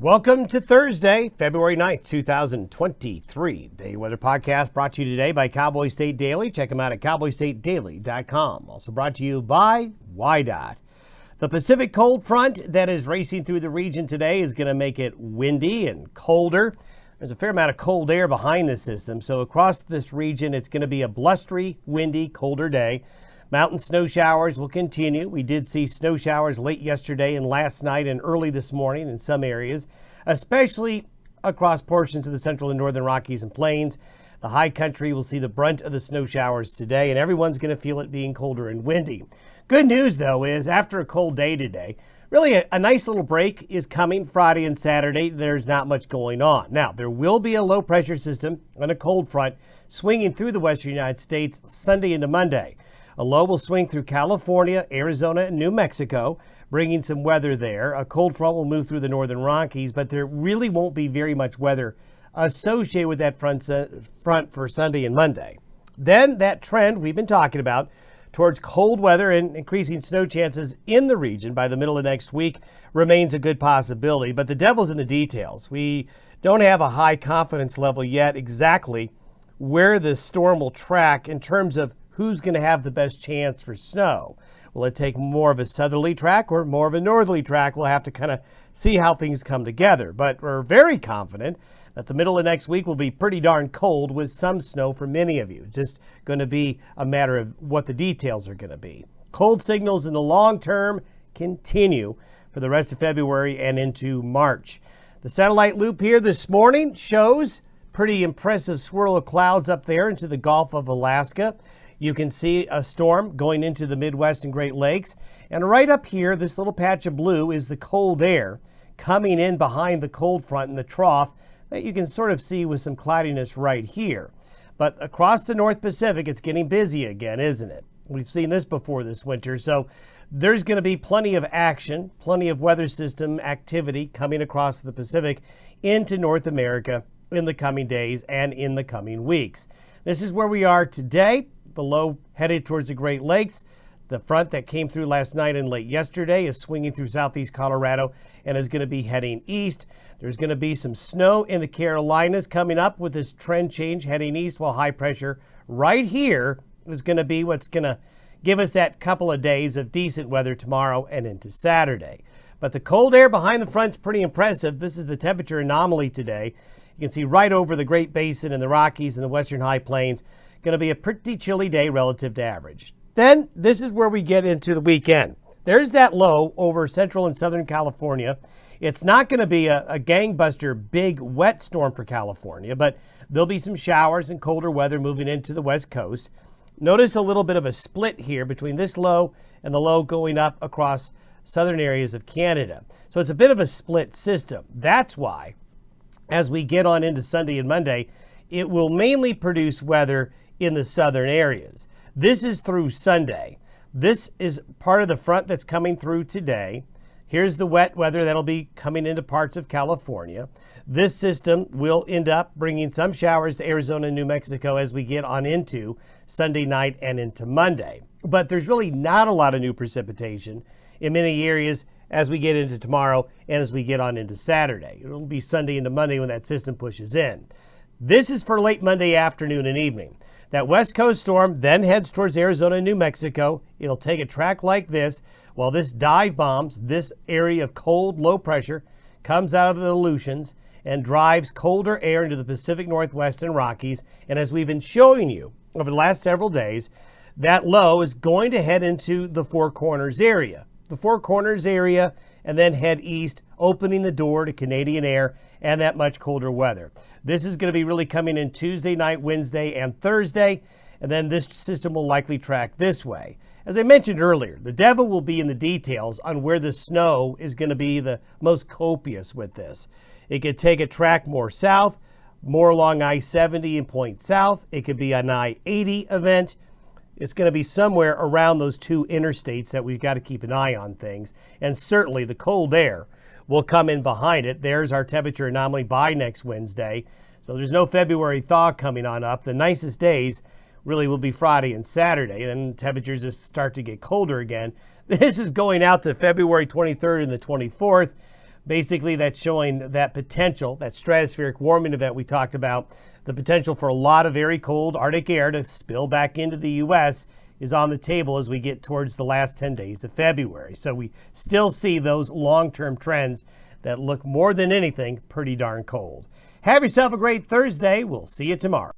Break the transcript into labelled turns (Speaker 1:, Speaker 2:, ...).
Speaker 1: Welcome to Thursday, February 9th, 2023. Day Weather Podcast brought to you today by Cowboy State Daily. Check them out at cowboystatedaily.com. Also brought to you by WYDOT. The Pacific cold front that is racing through the region today is going to make it windy and colder. There's a fair amount of cold air behind this system, so across this region it's going to be a blustery, windy, colder day. Mountain snow showers will continue. We did see snow showers late yesterday and last night and early this morning in some areas, especially across portions of the central and northern Rockies and Plains. The high country will see the brunt of the snow showers today, and everyone's going to feel it being colder and windy. Good news, though, is after a cold day today, really a nice little break is coming Friday and Saturday. There's not much going on. Now, there will be a low pressure system and a cold front swinging through the western United States Sunday into Monday. A low will swing through California, Arizona, and New Mexico, bringing some weather there. A cold front will move through the northern Rockies, but there really won't be very much weather associated with that front for Sunday and Monday. Then that trend we've been talking about towards cold weather and increasing snow chances in the region by the middle of next week remains a good possibility, but the devil's in the details. We don't have a high confidence level yet exactly where the storm will track in terms of who's going to have the best chance for snow. Will it take more of a southerly track or more of a northerly track? We'll have to kind of see how things come together. But we're very confident that the middle of next week will be pretty darn cold with some snow for many of you. It's just going to be a matter of what the details are going to be. Cold signals in the long term continue for the rest of February and into March. The satellite loop here this morning shows pretty impressive swirl of clouds up there into the Gulf of Alaska. You can see a storm going into the Midwest and Great Lakes. And right up here, this little patch of blue is the cold air coming in behind the cold front in the trough that you can sort of see with some cloudiness right here. But across the North Pacific, it's getting busy again, isn't it? We've seen this before this winter. So there's going to be plenty of action, plenty of weather system activity coming across the Pacific into North America in the coming days and in the coming weeks. This is where we are today. The low headed towards the Great Lakes. The front that came through last night and late yesterday is swinging through southeast Colorado and is going to be heading east. There's going to be some snow in the Carolinas coming up with this trend change heading east, while high pressure right here is going to be what's going to give us that couple of days of decent weather tomorrow and into Saturday. But the cold air behind the front's pretty impressive. This is the temperature anomaly today. You can see right over the Great Basin and the Rockies and the western high plains. Going to be a pretty chilly day relative to average. Then this is where we get into the weekend. There's that low over central and southern California. It's not going to be a gangbuster big wet storm for California, but there'll be some showers and colder weather moving into the west coast. Notice a little bit of a split here between this low and the low going up across southern areas of Canada. So it's a bit of a split system. That's why, as we get on into Sunday and Monday, it will mainly produce weather in the southern areas. This is through Sunday. This is part of the front that's coming through today. Here's the wet weather that'll be coming into parts of California. This system will end up bringing some showers to Arizona and New Mexico as we get on into Sunday night and into Monday. But there's really not a lot of new precipitation in many areas as we get into tomorrow and as we get on into Saturday. It'll be Sunday into Monday when that system pushes in. This is for late Monday afternoon and evening. That west coast storm then heads towards Arizona and New Mexico. It'll take a track like this while this dive bombs this area of cold, low pressure, comes out of the Aleutians and drives colder air into the Pacific Northwest and Rockies. And as we've been showing you over the last several days, that low is going to head into the Four Corners area. The Four Corners area and then head east, opening the door to Canadian air and that much colder weather. This is going to be really coming in Tuesday night, Wednesday, and Thursday, and then this system will likely track this way. As I mentioned earlier, the devil will be in the details on where the snow is going to be the most copious with this. It could take a track more south, more along I-70 and point south. It could be an I-80 event. It's going to be somewhere around those two interstates that we've got to keep an eye on things. And certainly the cold air will come in behind it. There's our temperature anomaly by next Wednesday. So there's no February thaw coming on up. The nicest days really will be Friday and Saturday. And then temperatures just start to get colder again. This is going out to February 23rd and the 24th. Basically, that's showing that potential, that stratospheric warming event we talked about, the potential for a lot of very cold Arctic air to spill back into the U.S. is on the table as we get towards the last 10 days of February. So we still see those long-term trends that look more than anything pretty darn cold. Have yourself a great Thursday. We'll see you tomorrow.